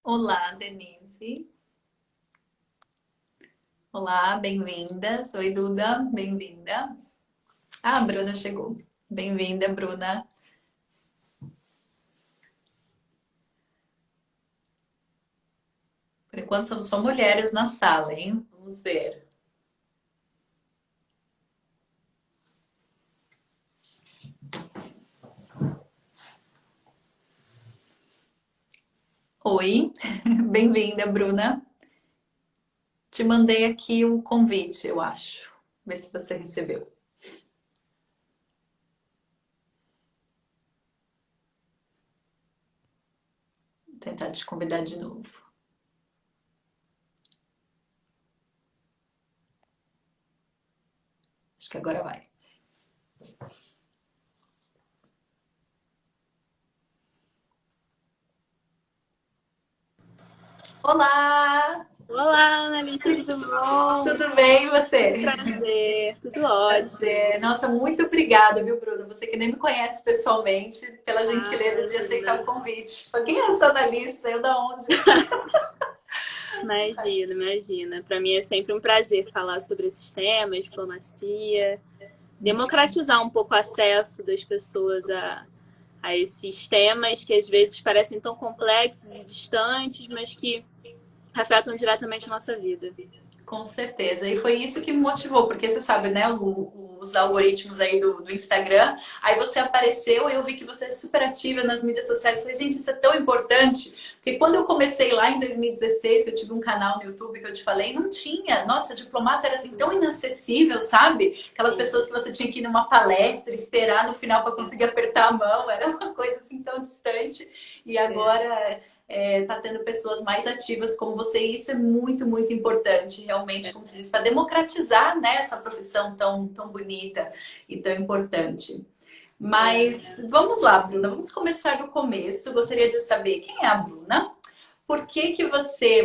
Olá, Denise. Olá, bem-vinda. Oi, Duda, bem-vinda. Ah, a Bruna chegou. Bem-vinda, Bruna. Por enquanto somos só mulheres na sala, hein? Vamos ver. Oi, bem-vinda, Bruna. Te mandei aqui o convite, eu acho. Vê se você recebeu. Vou tentar te convidar de novo. Acho que agora vai. Olá! Olá, Annalise, tudo bom? Tudo bem, e Que você? prazer, tudo ótimo. Nossa, muito obrigada, viu, Bruno? Você que nem me conhece pessoalmente, pela Ah, gentileza de aceitar o imagina, convite. Quem é essa Annalise? Saiu da onde? imagina. Para mim é sempre um prazer falar sobre esses temas, diplomacia, democratizar um pouco o acesso das pessoas a esses temas que às vezes parecem tão complexos e distantes, mas que afetam diretamente a nossa vida. Com certeza. E foi isso que me motivou, porque você sabe, né, os algoritmos aí do Instagram. Aí você apareceu e eu vi que você é super ativa nas mídias sociais. Falei, gente, isso é tão importante. Porque quando eu comecei lá em 2016, que eu tive um canal no YouTube que eu te falei, não tinha. Nossa, diplomata era assim tão inacessível, sabe? Aquelas Sim, pessoas que você tinha que ir numa palestra, esperar no final para conseguir apertar a mão. Era uma coisa assim tão distante. E é, agora tá tendo pessoas mais ativas como você, e isso é muito, muito importante, realmente, é como se diz, para democratizar, né, essa profissão tão bonita e tão importante. é. Mas vamos lá, Bruna, vamos começar do começo. Gostaria de saber quem é a Bruna, por que que você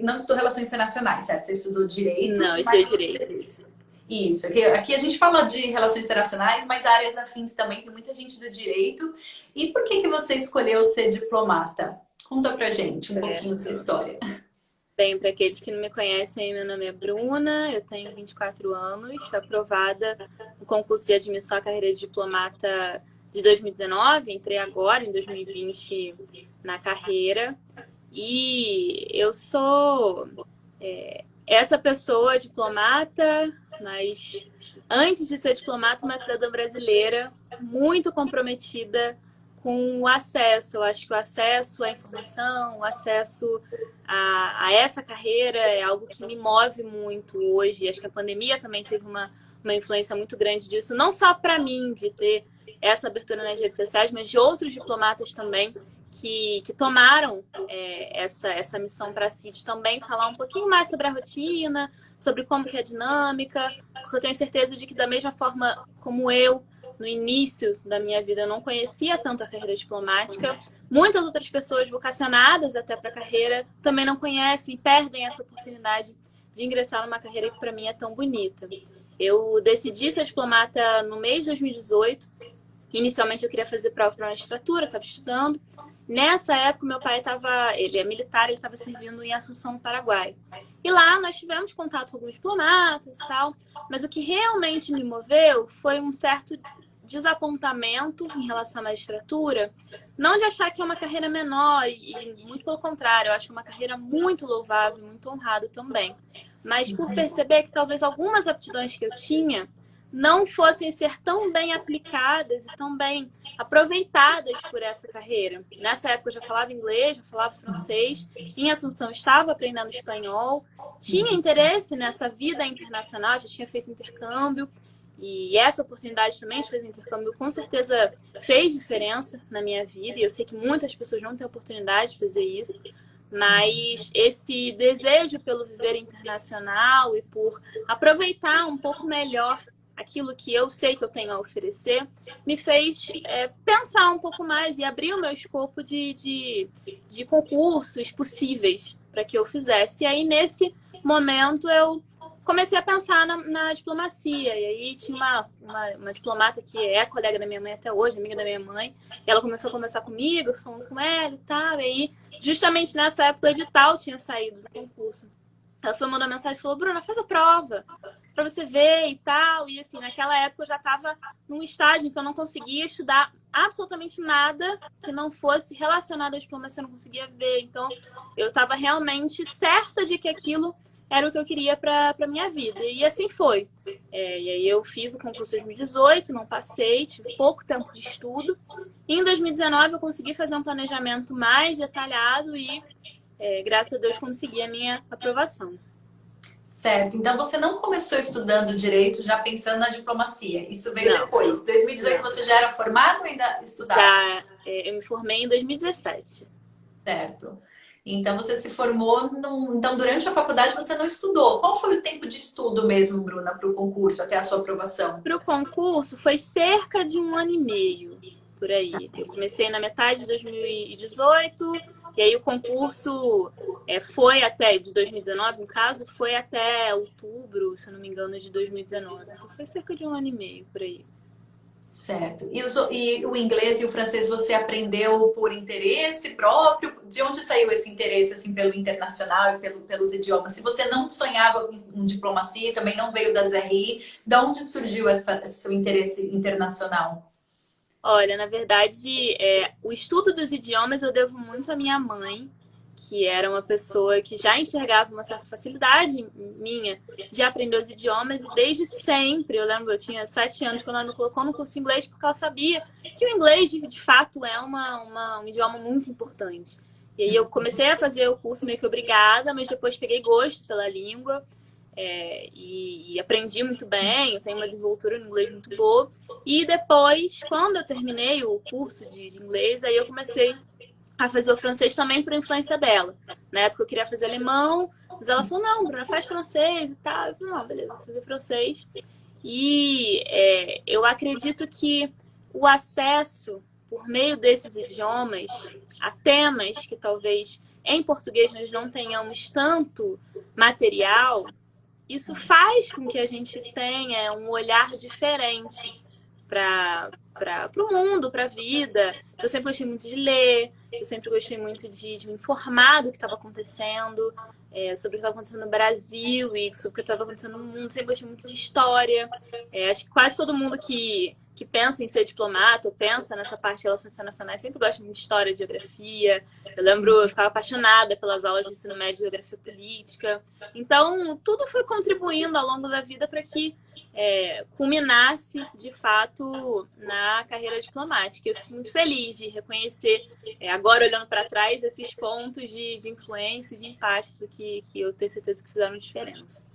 não estudou Relações Internacionais, certo? Você estudou Direito, Não, eu mas estudei direito, você... isso. Isso, aqui a gente fala de relações internacionais, mas áreas afins também, tem muita gente do direito. E por que que você escolheu ser diplomata? Conta pra gente um pouquinho da sua Certo. história. Bem, para aqueles que não me conhecem, meu nome é Bruna, eu tenho 24 anos, fui aprovada no concurso de admissão à carreira de diplomata de 2019, entrei agora, em 2020, na carreira. E eu sou essa pessoa diplomata, mas antes de ser diplomata, uma cidadã brasileira muito comprometida com o acesso. Eu acho que o acesso à informação, o acesso a essa carreira é algo que me move muito hoje. Acho que a pandemia também teve uma influência muito grande disso, não só para mim, de ter essa abertura nas redes sociais, mas de outros diplomatas também que tomaram essa missão para si, de também falar um pouquinho mais sobre a rotina, sobre como que é a dinâmica, porque eu tenho certeza de que da mesma forma como eu, no início da minha vida, eu não conhecia tanto a carreira diplomática, muitas outras pessoas vocacionadas até para a carreira também não conhecem, perdem essa oportunidade de ingressar numa carreira que para mim é tão bonita. Eu decidi ser diplomata no mês de 2018. Inicialmente eu queria fazer prova para magistratura, estava estudando. Nessa época, meu pai estava, ele é militar, ele estava servindo em Assunção, no Paraguai. E lá nós tivemos contato com alguns diplomatas e tal, mas o que realmente me moveu foi um certo desapontamento em relação à magistratura, não de achar que é uma carreira menor, e muito pelo contrário, eu acho que é uma carreira muito louvável, muito honrada também, mas por perceber que talvez algumas aptidões que eu tinha não fossem ser tão bem aplicadas e tão bem aproveitadas por essa carreira. Nessa época eu já falava inglês, já falava francês, em Assunção estava aprendendo espanhol, tinha interesse nessa vida internacional, já tinha feito intercâmbio, e essa oportunidade também de fazer intercâmbio com certeza fez diferença na minha vida, e eu sei que muitas pessoas não têm oportunidade de fazer isso, mas esse desejo pelo viver internacional e por aproveitar um pouco melhor aquilo que eu sei que eu tenho a oferecer, me fez pensar um pouco mais e abrir o meu escopo de concursos possíveis para que eu fizesse. E aí, nesse momento, eu comecei a pensar na diplomacia. E aí tinha uma diplomata que é colega da minha mãe até hoje, amiga da minha mãe. E ela começou a conversar comigo, falando com ela e tal. E aí, justamente nessa época, o edital tinha saído do concurso. Ela foi mandar mensagem e falou, Bruna, faz a prova pra você ver e tal. E assim, naquela época eu já estava num estágio em que eu não conseguia estudar absolutamente nada que não fosse relacionado à diplomacia, eu não conseguia ver. Então, eu estava realmente certa de que aquilo era o que eu queria para minha vida. E assim foi. E aí eu fiz o concurso em 2018, não passei, tive pouco tempo de estudo. E em 2019 eu consegui fazer um planejamento mais detalhado e, graças a Deus, consegui a minha aprovação. Certo. Então você não começou estudando direito já pensando na diplomacia. Isso veio Não, depois. 2018 não. você já era formado ou ainda estudava? Eu me formei em 2017. Certo. Então você se formou. Então, durante a faculdade você não estudou. Qual foi o tempo de estudo mesmo, Bruna, para o concurso, até a sua aprovação? Para o concurso foi cerca de 1 ano e meio, por aí. Eu comecei na metade de 2018, e aí o concurso foi até, de 2019, no caso, foi até outubro, se eu não me engano, de 2019. Então foi cerca de 1 ano e meio, por aí. Certo. E o inglês e o francês você aprendeu por interesse próprio? De onde saiu esse interesse assim, pelo internacional e pelos idiomas? Se você não sonhava em diplomacia, também não veio das RI, de onde surgiu esse seu interesse internacional? Olha, na verdade, o estudo dos idiomas eu devo muito à minha mãe, que era uma pessoa que já enxergava uma certa facilidade minha de aprender os idiomas, e desde sempre, eu lembro, eu tinha 7 anos quando ela me colocou no curso de inglês, porque ela sabia que o inglês, de fato, é um idioma muito importante. E aí eu comecei a fazer o curso meio que obrigada, mas depois peguei gosto pela língua. E aprendi muito bem, eu tenho uma desenvoltura no inglês muito boa. E depois, quando eu terminei o curso de inglês, aí eu comecei a fazer o francês também por influência dela. Na época eu queria fazer alemão, mas ela falou, não, Bruna, faz francês e tal. Eu falei, não, beleza, vou fazer francês. E eu acredito que o acesso por meio desses idiomas a temas que talvez em português nós não tenhamos tanto material, isso faz com que a gente tenha um olhar diferente para o mundo, para a vida. Eu sempre gostei muito de ler, eu sempre gostei muito de me informar do que estava acontecendo, sobre o que estava acontecendo no Brasil e sobre o que estava acontecendo no mundo. Sempre gostei muito de história. Acho que quase todo mundo que pensa em ser diplomata ou pensa nessa parte de relações internacionais sempre gosta muito de história, de geografia. Eu lembro, eu ficava apaixonada pelas aulas de ensino médio de geografia política. Então, tudo foi contribuindo ao longo da vida para que culminasse, de fato, na carreira diplomática. Eu fico muito feliz de reconhecer, agora olhando para trás, esses pontos de influência e de impacto que eu tenho certeza que fizeram diferença.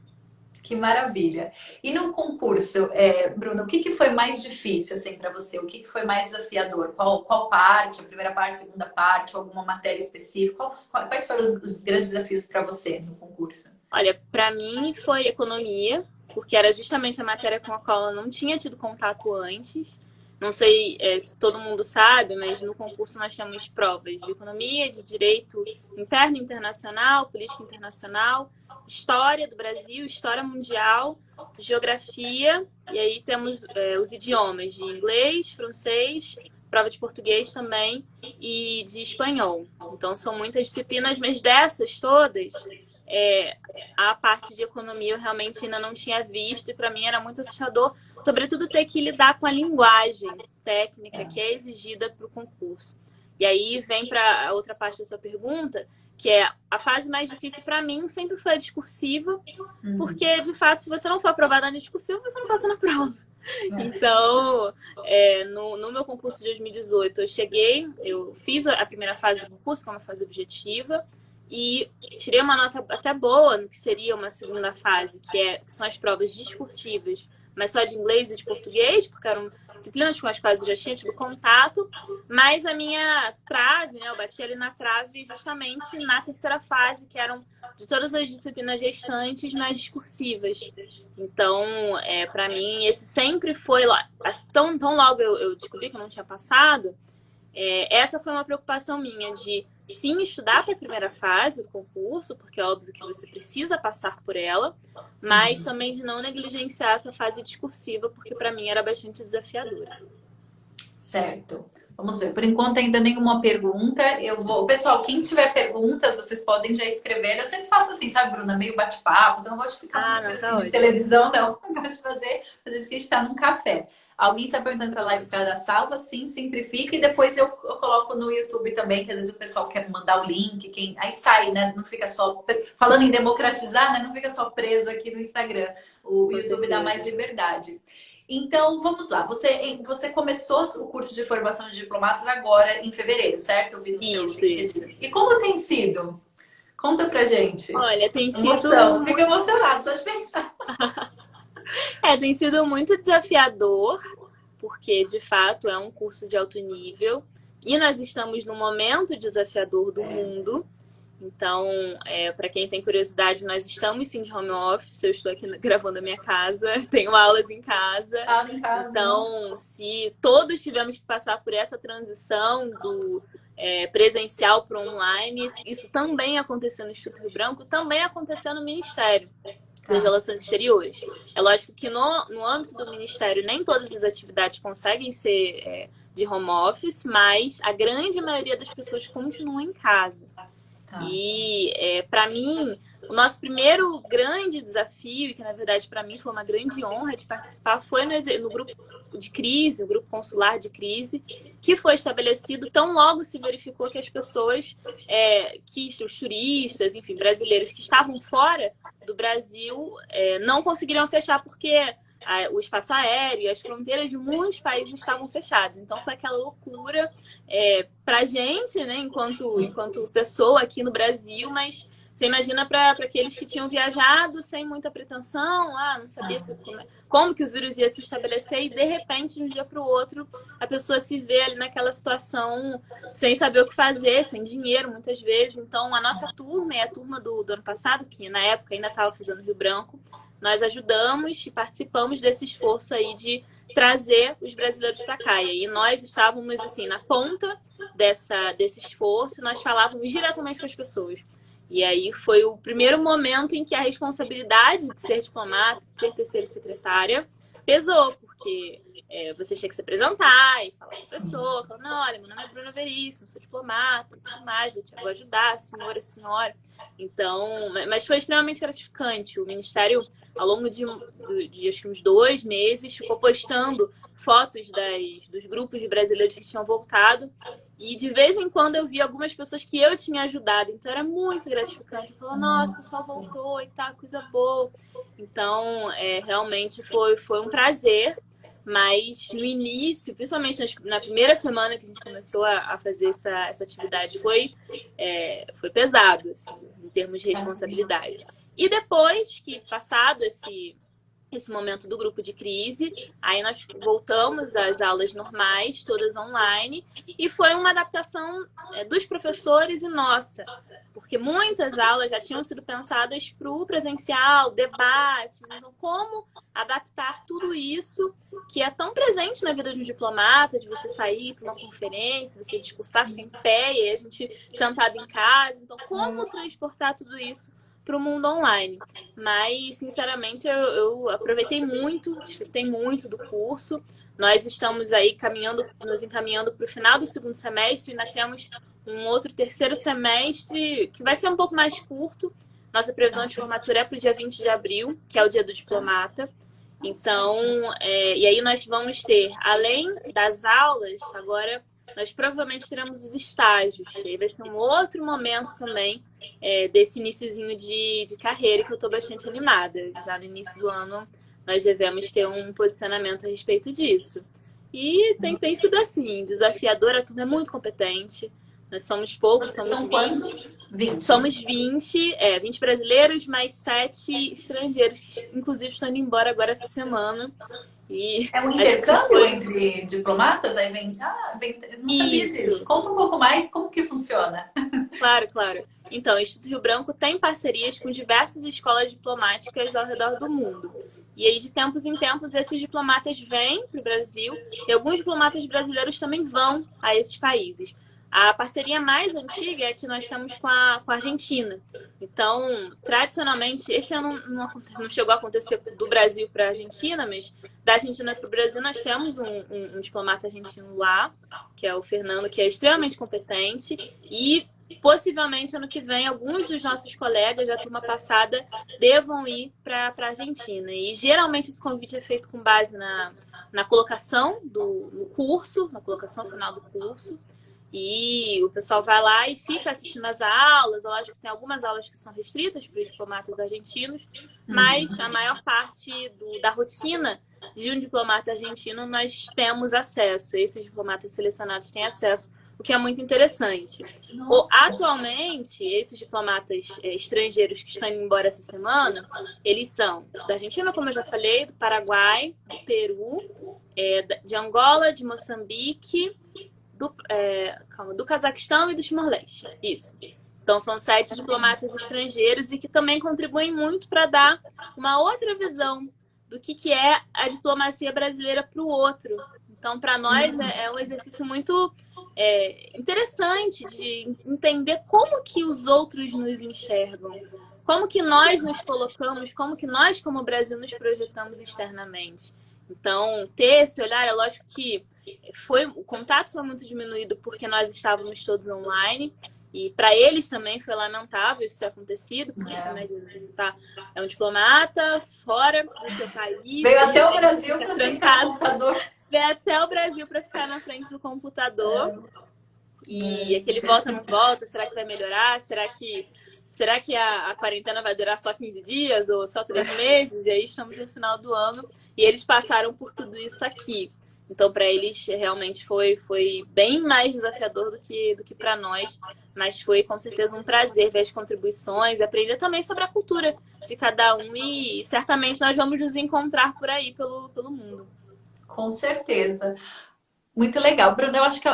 Que maravilha. E no concurso, Bruno, o que foi mais difícil assim para você? O que foi mais desafiador? Qual parte? A primeira parte, a segunda parte? Alguma matéria específica? Quais foram os grandes desafios para você no concurso? Olha, para mim foi economia, porque era justamente a matéria com a qual eu não tinha tido contato antes. Não sei se todo mundo sabe, mas no concurso nós temos provas de economia, de direito interno e internacional, política internacional, história do Brasil, história mundial, geografia, e aí temos os idiomas de inglês, francês, prova de português também e de espanhol. Então são muitas disciplinas, mas dessas todas, a parte de economia eu realmente ainda não tinha visto e para mim era muito assustador, sobretudo ter que lidar com a linguagem técnica que é exigida para o concurso. E aí vem para a outra parte da sua pergunta, que é a fase mais difícil para mim sempre foi a discursiva, porque de fato se você não for aprovada na discursiva, você não passa na prova. Então, no meu concurso de 2018, eu fiz a primeira fase do concurso, que é uma fase objetiva, e tirei uma nota até boa no que seria uma segunda fase, que são as provas discursivas, mas só de inglês e de português, porque eram disciplinas com as quais eu já tinha tido contato, mas a minha trave, né, eu bati ali na trave justamente na terceira fase, que eram de todas as disciplinas restantes, mas discursivas. Então, para mim, esse sempre foi lá. Tão logo eu descobri que eu não tinha passado, Essa foi uma preocupação minha de, sim, estudar para a primeira fase, o concurso, porque é óbvio que você precisa passar por ela, mas também de não negligenciar essa fase discursiva, porque para mim era bastante desafiadora. Certo. Vamos ver. Por enquanto, ainda nenhuma pergunta. Eu vou. Pessoal, quem tiver perguntas, vocês podem já escrever. Eu sempre faço assim, sabe, Bruna? Meio bate-papo. Eu não gosto de ficar uma coisa assim de televisão, não. Eu gosto de fazer que a gente está num café. Alguém está perguntando se a live fica salva? Sim, sempre fica. E depois eu coloco no YouTube também, que às vezes o pessoal quer mandar o link. Aí sai, né? Não fica só. Falando em democratizar, né? Não fica só preso aqui no Instagram. O YouTube dá mais liberdade. Então, vamos lá. Você começou o curso de formação de diplomatas agora em fevereiro, certo? Eu vi no seu LinkedIn. Isso. E como tem sido? Conta pra gente. Olha, tem sido... Fico emocionado só de pensar. Tem sido muito desafiador, porque, de fato, é um curso de alto nível. E nós estamos num momento desafiador do mundo. Então, para quem tem curiosidade, nós estamos sim de home office. Eu estou aqui gravando a minha casa, tenho aulas em casa. Em casa. Então, se todos tivemos que passar por essa transição do presencial para online, isso também aconteceu no Instituto Rio Branco, também aconteceu no Ministério das Relações Exteriores. É lógico que no âmbito do Ministério nem todas as atividades conseguem ser de home office, mas a grande maioria das pessoas continuam em casa. E, para mim, o nosso primeiro grande desafio, e que na verdade para mim foi uma grande honra de participar, foi no grupo de crise, o grupo consular de crise, que foi estabelecido tão logo se verificou que as pessoas, os turistas, enfim, brasileiros que estavam fora do Brasil, não conseguiriam fechar porque o espaço aéreo e as fronteiras de muitos países estavam fechadas. Então foi aquela loucura pra gente, né, enquanto pessoa aqui no Brasil, mas você imagina para aqueles que tinham viajado sem muita pretensão, não sabia como que o vírus ia se estabelecer e de repente, de um dia para o outro, a pessoa se vê ali naquela situação sem saber o que fazer, sem dinheiro muitas vezes. Então a nossa turma e a turma do ano passado, que na época ainda estava fazendo Rio Branco, nós ajudamos e participamos desse esforço aí de trazer os brasileiros para cá. E aí nós estávamos assim na ponta desse esforço, nós falávamos diretamente com as pessoas. E aí foi o primeiro momento em que a responsabilidade de ser diplomata, de ser terceira secretária, pesou, porque você tinha que se apresentar e falar com a pessoa, falando, não, olha, meu nome é Bruna Veríssimo, sou diplomata e tudo mais, vou ajudar, senhora. Então, mas foi extremamente gratificante. O Ministério, ao longo de acho que uns 2 meses, ficou postando fotos dos grupos de brasileiros que tinham voltado. E de vez em quando eu via algumas pessoas que eu tinha ajudado. Então era muito gratificante. Eu falava, nossa, o pessoal voltou e tá, coisa boa. Então, realmente foi um prazer. Mas no início, principalmente na primeira semana que a gente começou a fazer essa atividade, foi pesado, assim, em termos de responsabilidade. E depois que passado esse momento do grupo de crise, aí nós voltamos às aulas normais, todas online, e foi uma adaptação dos professores e nossa, porque muitas aulas já tinham sido pensadas para o presencial, debates, então como adaptar tudo isso que é tão presente na vida de um diplomata, de você sair para uma conferência, você discursar, ficar em pé, e a gente sentado em casa, então como transportar tudo isso para o mundo online. Mas, sinceramente, eu aproveitei muito, desfrutei muito do curso. Nós estamos aí nos encaminhando para o final do segundo semestre, ainda temos um outro terceiro semestre que vai ser um pouco mais curto. Nossa previsão de formatura é para o dia 20 de abril, que é o dia do diplomata. Então, e aí nós vamos ter, além das aulas, agora nós provavelmente teremos os estágios. E aí vai ser um outro momento também desse iniciozinho de carreira que eu estou bastante animada. Já no início do ano nós devemos ter um posicionamento a respeito disso. E tem sido assim, desafiador, a turma é muito competente. Nós somos poucos, somos 20. Somos 20 brasileiros, mais 7 estrangeiros, que inclusive estão indo embora agora essa semana. E é um intercâmbio entre diplomatas? Aí vem, não sabia disso. Conta um pouco mais como que funciona. Claro. Então, o Instituto Rio Branco tem parcerias com diversas escolas diplomáticas ao redor do mundo. E aí, de tempos em tempos, esses diplomatas vêm para o Brasil e alguns diplomatas brasileiros também vão a esses países. A parceria mais antiga é a que nós temos com a Argentina. Então, tradicionalmente, esse ano não chegou a acontecer do Brasil para a Argentina, mas da Argentina para o Brasil nós temos um diplomata argentino lá, que é o Fernando, que é extremamente competente e possivelmente ano que vem alguns dos nossos colegas da turma passada devam ir para a Argentina. E geralmente esse convite é feito com base na colocação do curso, na colocação final do curso. E o pessoal vai lá e fica assistindo as aulas. Lógico que tem algumas aulas que são restritas para os diplomatas argentinos, mas a maior parte da rotina de um diplomata argentino nós temos acesso. Esses diplomatas selecionados têm acesso, o que é muito interessante. Atualmente, esses diplomatas estrangeiros que estão indo embora essa semana, eles são da Argentina, como eu já falei, do Paraguai, do Peru, de Angola, de Moçambique, do Cazaquistão e do Timor-Leste. Isso. Então, são 7 diplomatas estrangeiros e que também contribuem muito para dar uma outra visão do que é a diplomacia brasileira para o outro. Então, para nós, é um exercício muito interessante de entender como que os outros nos enxergam, como que nós nos colocamos, como que nós, como Brasil, nos projetamos externamente. Então, ter esse olhar, é lógico que o contato foi muito diminuído porque nós estávamos todos online. E para eles também foi lamentável isso ter acontecido, porque você imagina, você é um diplomata fora do seu país. Veio até o Brasil para sentar no computador. Veio até o Brasil para ficar na frente do computador. E aquele volta não volta, será que vai melhorar? Será que a quarentena vai durar só 15 dias ou só 3 meses? E aí estamos no final do ano e eles passaram por tudo isso aqui. Então, para eles, realmente foi bem mais desafiador do que para nós. Mas foi, com certeza, um prazer ver as contribuições, aprender também sobre a cultura de cada um. E certamente nós vamos nos encontrar por aí, pelo mundo. Com certeza. Muito legal. Bruna, eu acho que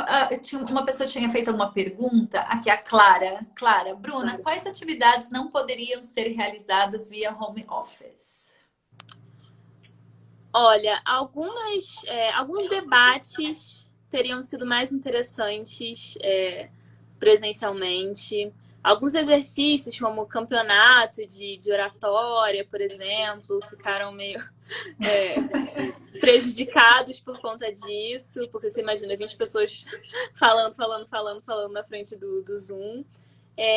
uma pessoa tinha feito uma pergunta. Aqui, a Clara. Clara, Bruna, quais atividades não poderiam ser realizadas via home office? Olha, alguns debates teriam sido mais interessantes presencialmente. Alguns exercícios, como campeonato de oratória, por exemplo, ficaram meio prejudicados por conta disso, porque você imagina 20 pessoas falando na frente do Zoom.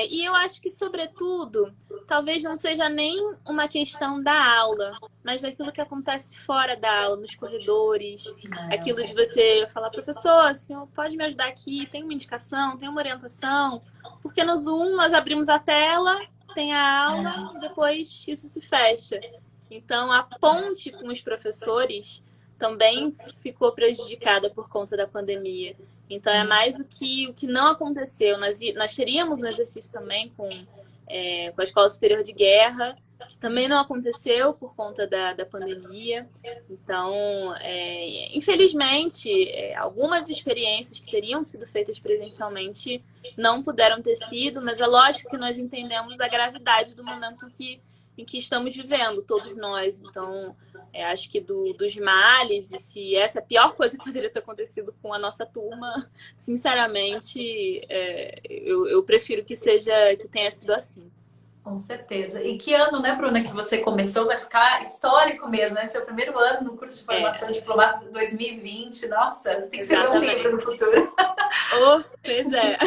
E eu acho que, sobretudo, talvez não seja nem uma questão da aula, mas daquilo que acontece fora da aula, nos corredores, aquilo de você falar, professor, assim, pode me ajudar aqui, tem uma indicação, tem uma orientação, porque no Zoom nós abrimos a tela, tem a aula, e depois isso se fecha. Então, a ponte com os professores também ficou prejudicada por conta da pandemia. Então, é mais o que não aconteceu. Nós teríamos um exercício também com a Escola Superior de Guerra, que também não aconteceu por conta da pandemia. Então, infelizmente, algumas experiências que teriam sido feitas presencialmente não puderam ter sido, mas é lógico que nós entendemos a gravidade do momento em que estamos vivendo, todos nós. Então, acho que dos males, e se essa é a pior coisa que poderia ter acontecido com a nossa turma, sinceramente, eu prefiro que tenha sido assim. Com certeza. E que ano, né, Bruna, que você começou? Vai ficar histórico mesmo, né? Seu primeiro ano no curso de formação de diplomata de 2020. Nossa, você tem que escrever um livro no futuro. Pois é.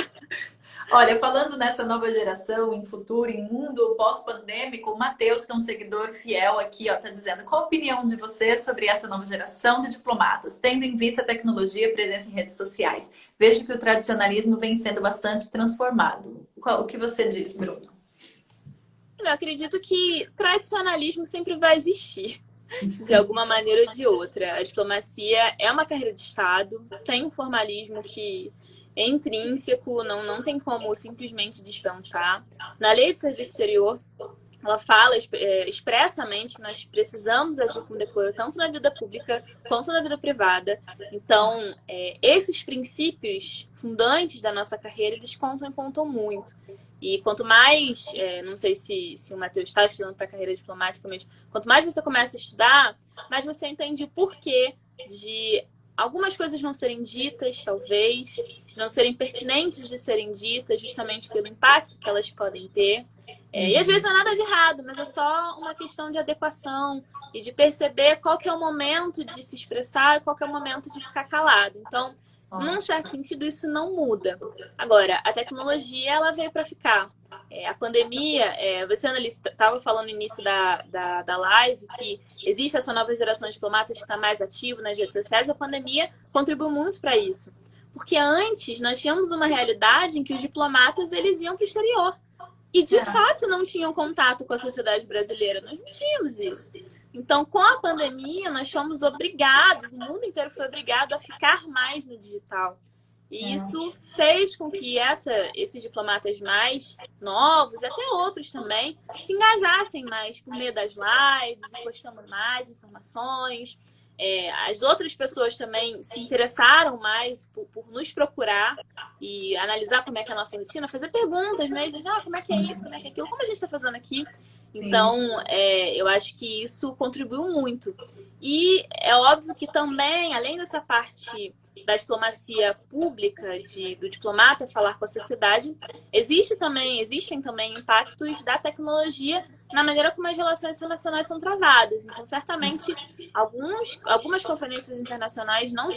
Olha, falando nessa nova geração, em futuro, em mundo pós-pandêmico, o Matheus, que é um seguidor fiel aqui, ó, tá dizendo: qual a opinião de você sobre essa nova geração de diplomatas, tendo em vista a tecnologia e a presença em redes sociais? Vejo que o tradicionalismo vem sendo bastante transformado. O que você diz, Bruno? Eu acredito que tradicionalismo sempre vai existir, de alguma maneira ou de outra. A diplomacia é uma carreira de Estado, tem um formalismo que é intrínseco, não tem como simplesmente dispensar. Na Lei de Serviço Exterior, ela fala expressamente que nós precisamos agir com decoro tanto na vida pública quanto na vida privada. Então, esses princípios fundantes da nossa carreira, eles contam e contam muito. E quanto mais, não sei se o Matheus está estudando para a carreira diplomática, mas quanto mais você começa a estudar, mais você entende o porquê de algumas coisas não serem ditas, talvez, não serem pertinentes de serem ditas, justamente pelo impacto que elas podem ter. E às vezes não é nada de errado, mas é só uma questão de adequação e de perceber qual que é o momento de se expressar e qual que é o momento de ficar calado. Então, num certo sentido, isso não muda. Agora, a tecnologia, ela veio para ficar. A pandemia, você, analista, estava falando no início da live que existe essa nova geração de diplomatas que está mais ativo nas redes sociais. A pandemia contribuiu muito para isso. Porque antes, nós tínhamos uma realidade em que os diplomatas eles iam para o exterior. E, de fato, não tinham contato com a sociedade brasileira. Nós não tínhamos isso. Então, com a pandemia, nós fomos obrigados, o mundo inteiro foi obrigado a ficar mais no digital. E isso fez com que esses diplomatas mais novos, e até outros também, se engajassem mais por meio das lives, e postando mais informações. As outras pessoas também se interessaram mais por nos procurar e analisar como é que é a nossa rotina, fazer perguntas mesmo, como é que é isso, como é que é aquilo, como a gente está fazendo aqui. Então, eu acho que isso contribuiu muito. E é óbvio que também, além dessa parte da diplomacia pública, do diplomata falar com a sociedade, existem também impactos da tecnologia na maneira como as relações internacionais são travadas. Então, certamente, algumas conferências internacionais não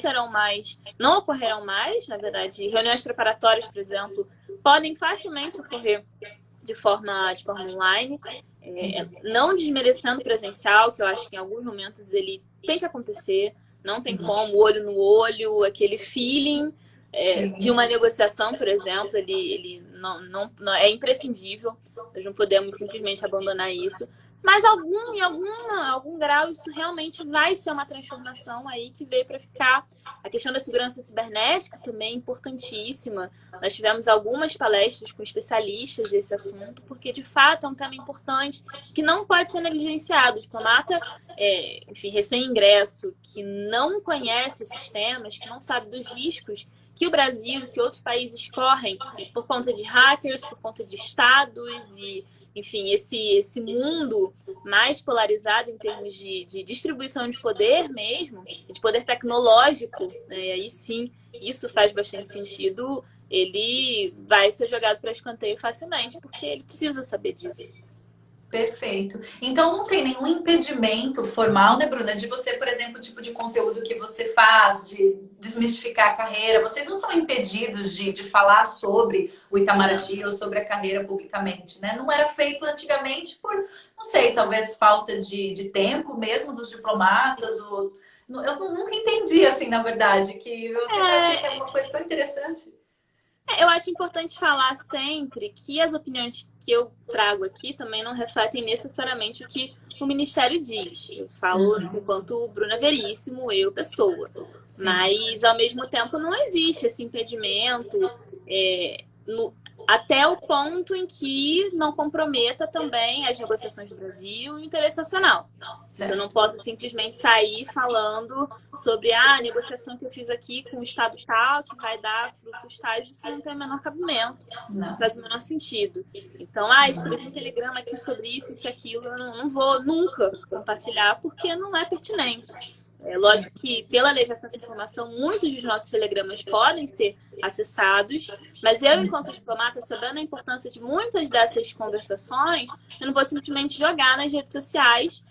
ocorrerão mais, na verdade, reuniões preparatórias, por exemplo, podem facilmente ocorrer de forma online, não desmerecendo o presencial, que eu acho que em alguns momentos ele tem que acontecer, não tem como, olho no olho, aquele feeling de uma negociação, por exemplo, ele não é imprescindível, nós não podemos simplesmente abandonar isso. Mas em algum grau isso realmente vai ser uma transformação aí que veio para ficar. A questão da segurança cibernética também é importantíssima. Nós tivemos algumas palestras com especialistas desse assunto, porque de fato é um tema importante que não pode ser negligenciado. O diplomata, enfim, recém-ingresso, que não conhece esses temas, que não sabe dos riscos que o Brasil, que outros países correm por conta de hackers, por conta de estados e, enfim, esse mundo mais polarizado em termos de distribuição de poder mesmo, de poder tecnológico, né? E aí sim, isso faz bastante sentido, ele vai ser jogado para escanteio facilmente, porque ele precisa saber disso. Perfeito. Então não tem nenhum impedimento formal, né, Bruna, de você, por exemplo, o tipo de conteúdo que você faz, de desmistificar a carreira. Vocês não são impedidos de falar sobre o Itamaraty ou sobre a carreira publicamente, né? Não era feito antigamente por, não sei, talvez falta de tempo mesmo dos diplomatas. Eu nunca entendi, assim, na verdade, que eu sempre achei que era uma coisa tão interessante. Eu acho importante falar sempre que as opiniões que eu trago aqui também não refletem necessariamente o que o Ministério diz. Eu falo enquanto Bruna Veríssimo, eu, pessoa. Sim. Mas, ao mesmo tempo, não existe esse impedimento até o ponto em que não comprometa também as negociações do Brasil e o interesse nacional. Então, eu não posso simplesmente sair falando sobre a negociação que eu fiz aqui com o Estado tal, que vai dar frutos tais, isso não tem o menor cabimento, não faz o menor sentido. Então, escrevi um telegrama aqui sobre isso e aquilo, eu não vou nunca compartilhar, porque não é pertinente. É lógico que, pela lei de acesso à informação, muitos dos nossos telegramas podem ser acessados, mas eu, enquanto diplomata, sabendo a importância de muitas dessas conversações, eu não vou simplesmente jogar nas redes sociais,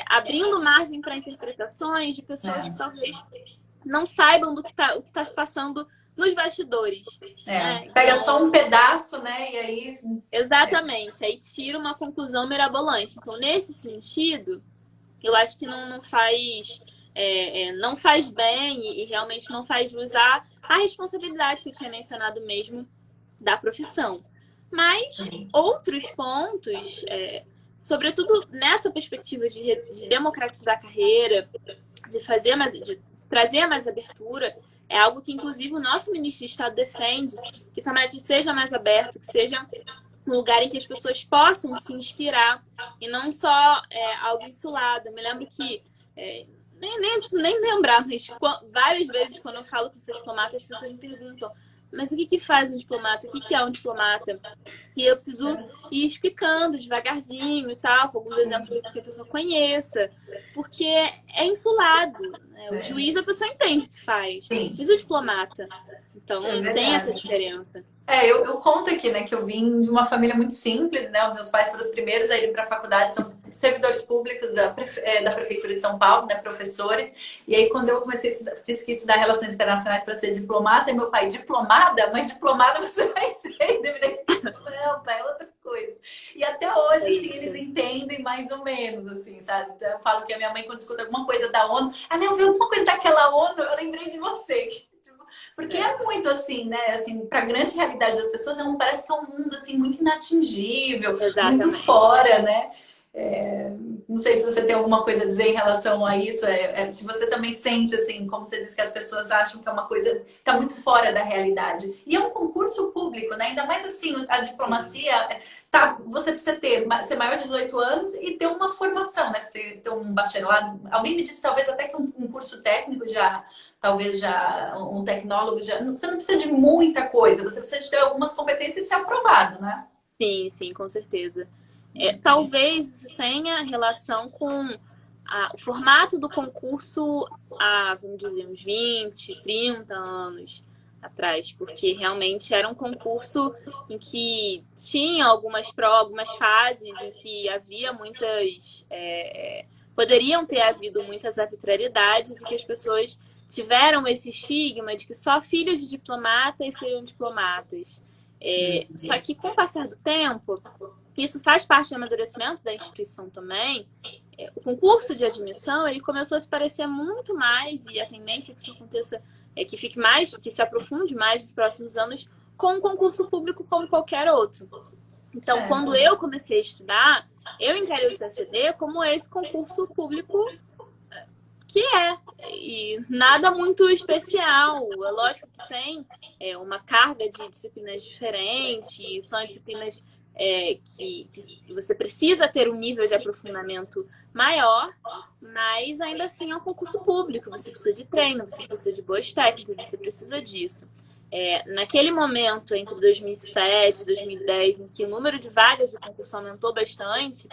abrindo margem para interpretações de pessoas que talvez não saibam o que tá se passando nos bastidores. Pega só um pedaço, né? E aí... Exatamente. Aí tira uma conclusão mirabolante. Então, nesse sentido, eu acho que não faz bem e realmente não faz jus à responsabilidade que eu tinha mencionado mesmo da profissão. Mas outros pontos, sobretudo nessa perspectiva de democratizar a carreira, de trazer mais abertura, é algo que, inclusive, o nosso ministro de Estado defende, que o Itamaraty seja mais aberto, que seja um lugar em que as pessoas possam se inspirar e não só algo insulado. Eu me lembro que, nem preciso nem lembrar, mas várias vezes quando eu falo que eu sou diplomata, as pessoas me perguntam, mas o que faz um diplomata? O que é um diplomata? E eu preciso ir explicando devagarzinho e tal, com alguns exemplos que a pessoa conheça, porque é insulado, né? O juiz, a pessoa entende o que faz, Sim. mas o diplomata. Então, tem essa diferença. Eu conto aqui, né, que eu vim de uma família muito simples, né? Os meus pais foram os primeiros a ir para a faculdade, são servidores públicos da Prefeitura de São Paulo, né, professores. E aí, quando eu comecei a estudar, disse que estudar relações internacionais para ser diplomata, e meu pai, diplomada? Mas diplomada você vai ser, deveria... Não, pai, é outra coisa. E até hoje, assim, eles entendem mais ou menos, assim, sabe? Então, eu falo que a minha mãe, quando escuta alguma coisa da ONU, ela ouviu alguma coisa daquela ONU, eu lembrei de você. Porque é muito assim, né? Assim, para a grande realidade das pessoas, parece que é um mundo assim muito inatingível, muito fora, né? Não sei se você tem alguma coisa a dizer em relação a isso. Se você também sente, assim, como você disse, que as pessoas acham que é uma coisa que está muito fora da realidade. E é um concurso público, né? Ainda mais assim, a diplomacia, você precisa ser maior de 18 anos e ter uma formação, né? Você ter um bacharelado. Alguém me disse, talvez até que um curso técnico já, talvez já um tecnólogo já. Você não precisa de muita coisa, você precisa de ter algumas competências e ser aprovado, né? Sim, sim, com certeza. Talvez isso tenha relação com o formato do concurso há, vamos dizer, uns 20, 30 anos atrás, porque realmente era um concurso em que tinha algumas fases em que havia muitas... poderiam ter havido muitas arbitrariedades e que as pessoas tiveram esse estigma de que só filhos de diplomatas seriam diplomatas. Só que com o passar do tempo, isso faz parte do amadurecimento da instituição também. O concurso de admissão ele começou a se parecer muito mais, e a tendência é que isso aconteça que fique mais, que se aprofunde mais nos próximos anos com um concurso público como qualquer outro. Então, quando eu comecei a estudar, eu encarei o CACD como esse concurso público que e nada muito especial. É lógico que tem uma carga de disciplinas diferentes, são disciplinas que você precisa ter um nível de aprofundamento maior, mas ainda assim é um concurso público, você precisa de treino, você precisa de boas técnicas, você precisa disso. Naquele momento, entre 2007 e 2010, em que o número de vagas do concurso aumentou bastante,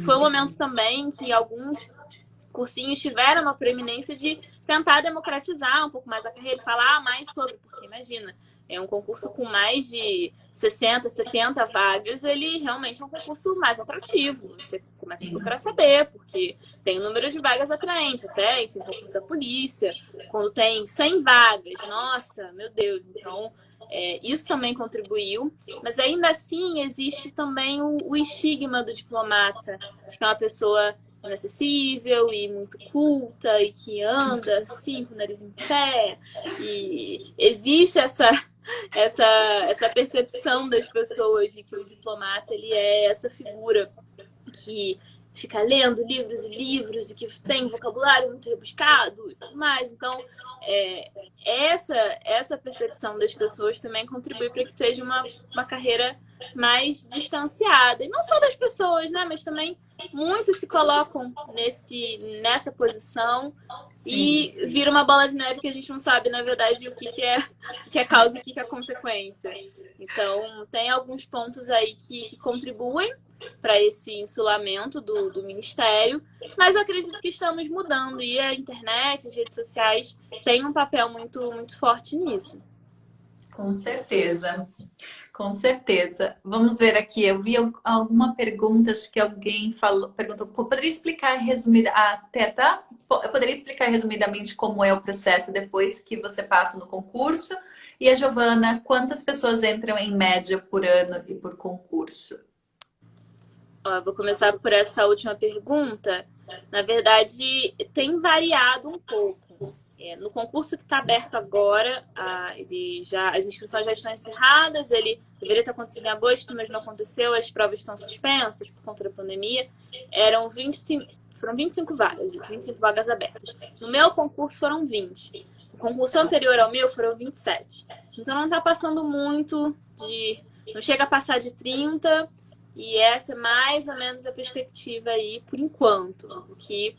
foi um momento também que alguns cursinhos tiveram uma proeminência de tentar democratizar um pouco mais a carreira e falar mais sobre, porque imagina, é um concurso com mais de 60, 70 vagas, ele realmente é um concurso mais atrativo. Você começa a procurar saber, porque tem um número de vagas atraente, até, enfim, concurso da polícia, quando tem 100 vagas, nossa, meu Deus, então... isso também contribuiu, mas ainda assim existe também o estigma do diplomata, de que é uma pessoa inacessível e muito culta e que anda assim com o nariz em pé, e existe essa percepção das pessoas de que o diplomata ele é essa figura que fica lendo livros e livros e que tem um vocabulário muito rebuscado e tudo mais. Então, essa percepção das pessoas também contribui para que seja uma carreira mais distanciada. E não só das pessoas, né? Mas também muitos se colocam nessa posição. Sim. E vira uma bola de neve que a gente não sabe, na verdade, o que é causa e o que é consequência. Então, tem alguns pontos aí que contribuem para esse insulamento do Ministério, mas eu acredito que estamos mudando e a internet, as redes sociais têm um papel muito, muito forte nisso. Com certeza. Com certeza. Vamos ver aqui. Eu vi alguma pergunta, acho que alguém perguntou. Poderia explicar eu poderia explicar resumidamente como é o processo depois que você passa no concurso? E a Giovana, quantas pessoas entram em média por ano e por concurso? Vou começar por essa última pergunta. Na verdade, tem variado um pouco. No concurso que está aberto agora, as inscrições já estão encerradas, ele deveria ter acontecido em agosto, mas não aconteceu, as provas estão suspensas por conta da pandemia. Foram 25 vagas, 25 vagas abertas. No meu concurso foram 20. O concurso anterior ao meu foram 27. Então não está passando muito não chega a passar de 30, E essa é mais ou menos a perspectiva aí, por enquanto, o que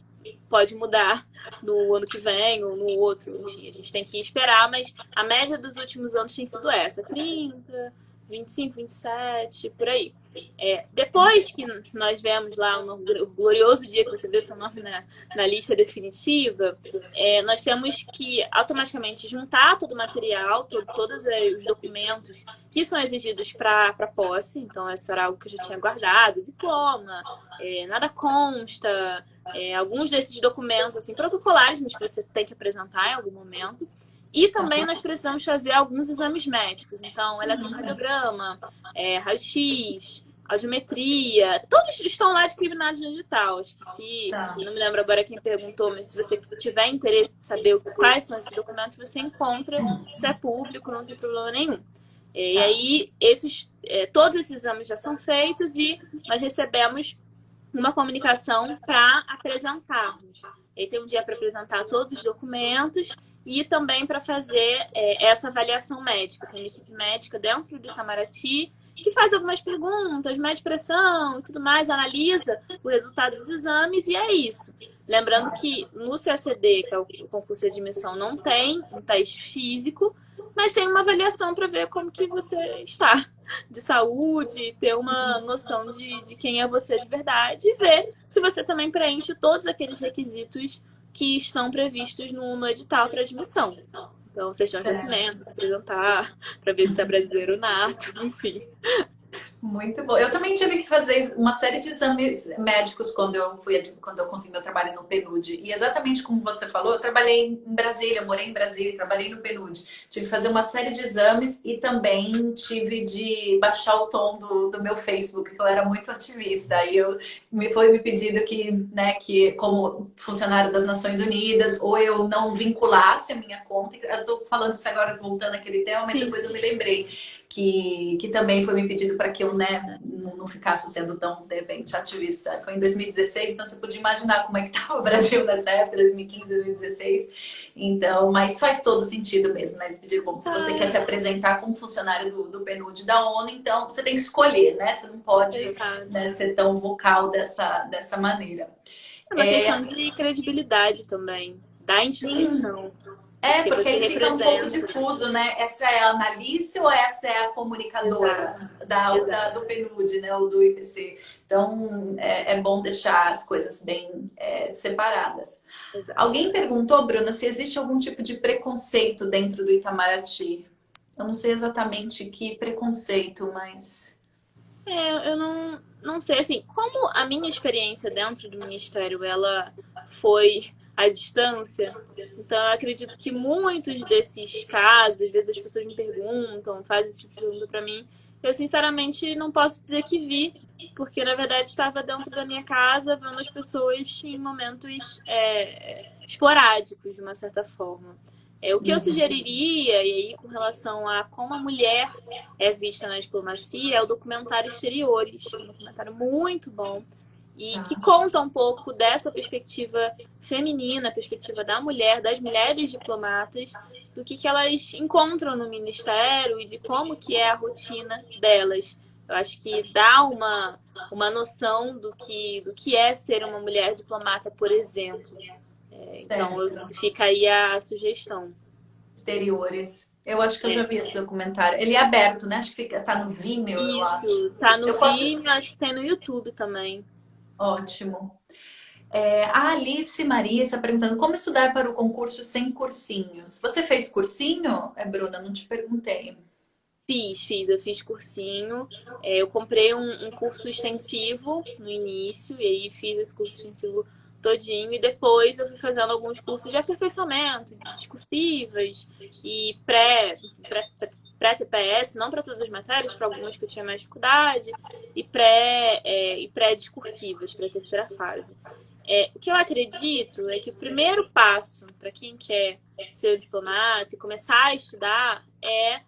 pode mudar no ano que vem ou no outro. Enfim, a gente tem que esperar, mas a média dos últimos anos tem sido essa: 30, 25, 27, por aí. Depois que nós vemos lá o glorioso dia que você vê seu nome na lista definitiva, nós temos que automaticamente juntar todo o material, todos os documentos que são exigidos para posse. Então, isso era algo que eu já tinha guardado: diploma, nada consta, alguns desses documentos assim, protocolares, mas que você tem que apresentar em algum momento. E também nós precisamos fazer alguns exames médicos. Então, eletrocardiograma, raio-x, audiometria, todos estão lá discriminados no edital. Esqueci, não me lembro agora quem perguntou, mas se você tiver interesse de saber quais são esses documentos, você encontra, isso é público, não tem problema nenhum. E aí, todos esses exames já são feitos e nós recebemos uma comunicação para apresentarmos. Aí tem um dia para apresentar todos os documentos e também para fazer essa avaliação médica. Tem uma equipe médica dentro do Itamaraty que faz algumas perguntas, mede pressão e tudo mais, analisa o resultado dos exames e é isso. Lembrando que no CACD, que é o concurso de admissão, não tem um teste físico, mas tem uma avaliação para ver como que você está de saúde, ter uma noção de quem é você de verdade e ver se você também preenche todos aqueles requisitos que estão previstos no edital para admissão. Então, certidão de nascimento, apresentar, para ver se é brasileiro nato, enfim. Muito bom. Eu também tive que fazer uma série de exames médicos quando eu consegui meu trabalho no PNUD. E exatamente como você falou, eu trabalhei em Brasília, morei em Brasília, trabalhei no PNUD. Tive que fazer uma série de exames e também tive de baixar o tom do meu Facebook, que eu era muito ativista. Aí foi me pedido que como funcionário das Nações Unidas, ou eu não vinculasse a minha conta. Eu estou falando isso agora, voltando àquele tema, mas depois eu me lembrei que também foi me pedido para que eu não ficasse sendo tão, de repente, ativista. Foi em 2016, então você podia imaginar como é que estava o Brasil nessa época, 2015, 2016. Então, mas faz todo sentido mesmo, né? Eles pediram, bom, se você quer se apresentar como funcionário do PNUD da ONU, então você tem que escolher, né? Você não pode ser tão vocal dessa maneira. É uma questão de credibilidade também, da instituição. Sim. Porque aí fica um pouco difuso, né? Essa é a Analice ou essa é a comunicadora do PNUD, né? Ou do IPC. Então, é bom deixar as coisas bem separadas. Exato. Alguém perguntou, Bruna, se existe algum tipo de preconceito dentro do Itamaraty. Eu não sei exatamente que preconceito, mas... Eu não sei, assim, como a minha experiência dentro do Ministério, ela foi à distância, então eu acredito que muitos desses casos, às vezes as pessoas me perguntam, fazem esse tipo de pergunta pra mim, eu sinceramente não posso dizer que vi, porque na verdade estava dentro da minha casa vendo as pessoas em momentos esporádicos, de uma certa forma. O que eu sugeriria, e aí com relação a como a mulher é vista na diplomacia, é o documentário Exteriores, um documentário muito bom e que conta um pouco dessa perspectiva feminina, a perspectiva da mulher, das mulheres diplomatas, do que elas encontram no ministério e de como que é a rotina delas. Eu acho que dá uma noção do que é ser uma mulher diplomata, por exemplo. Então, fica aí a sugestão. Exteriores. Eu acho que eu já vi esse documentário. Ele é aberto, né? Acho que tá no Vimeo, eu acho. Isso, tá no Vimeo, acho que tem no YouTube também. Ótimo. A Alice Maria está perguntando como estudar para o concurso sem cursinhos. Você fez cursinho, Bruna? Não te perguntei. Eu fiz cursinho. Eu comprei um curso extensivo no início, e aí fiz esse curso extensivo todinho, e depois eu fui fazendo alguns cursos de aperfeiçoamento, discursivas e pré-TPS, não para todas as matérias, para algumas que eu tinha mais dificuldade, e pré-discursivas, para a terceira fase. O que eu acredito é que o primeiro passo para quem quer ser um diplomata e começar a estudar é